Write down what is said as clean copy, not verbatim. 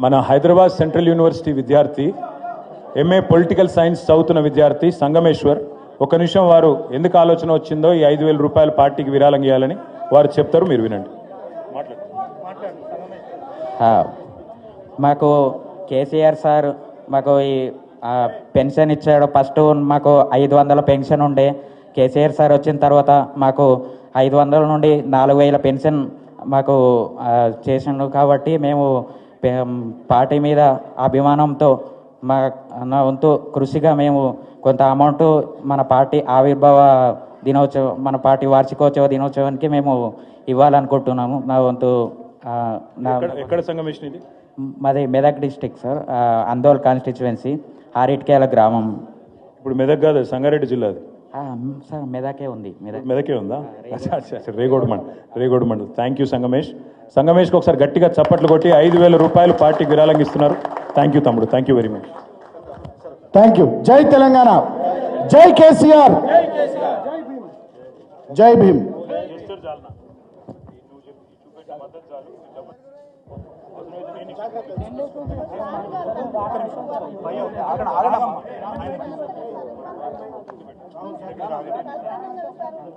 మన Hyderabad central university విద్యార్థి MA political science చదువుతున్న విద్యార్థి సంగమేశ్వర్ ఒక నిమిషం వారు ఎందుకు ఆలోచన వచ్చిందో ఈ 5,000 రూపాయల పార్టీకి విరాళం ఇవ్వాలని వారు చెప్తారు, మీరు వినండి. మాకు కేసీఆర్ సార్ మాకు ఈ పెన్షన్ ఇచ్చాడు. ఫస్ట్ మాకు 500 పెన్షన్ ఉండే. కేసీఆర్ సార్ వచ్చిన తర్వాత మాకు 500 నుండి 4,000 పెన్షన్ మాకు చేసిండు. కాబట్టి మేము పార్టీ మీద అభిమానంతో నా వంతు కృషిగా మేము కొంత అమౌంట్ మన పార్టీ ఆవిర్భావ దినోత్సవం, మన పార్టీ వార్షికోత్సవ దినోత్సవానికి మేము ఇవ్వాలనుకుంటున్నాము. నా వంతు ఎక్కడ సంగమేశ్వరం ఇది? మాది Medak district sir, Andol constituency, ఆరిట్కేల గ్రామం. ఇప్పుడు మెదక్ కాదు, సంగారెడ్డి జిల్లా అది సార్. మెదకే ఉంది. మెదకే ఉందా? రేగోడ్ మండల్. థ్యాంక్ యూ సంగమేష్కి ఒకసారి గట్టిగా చప్పట్లు కొట్టి 5,000 రూపాయలు పార్టీకి విరాళంగా ఇస్తున్నారు. థ్యాంక్ యూ తమ్ముడు, thank you very much. Thank you. జై తెలంగాణ, జై కేసీఆర్, జై భీమ్.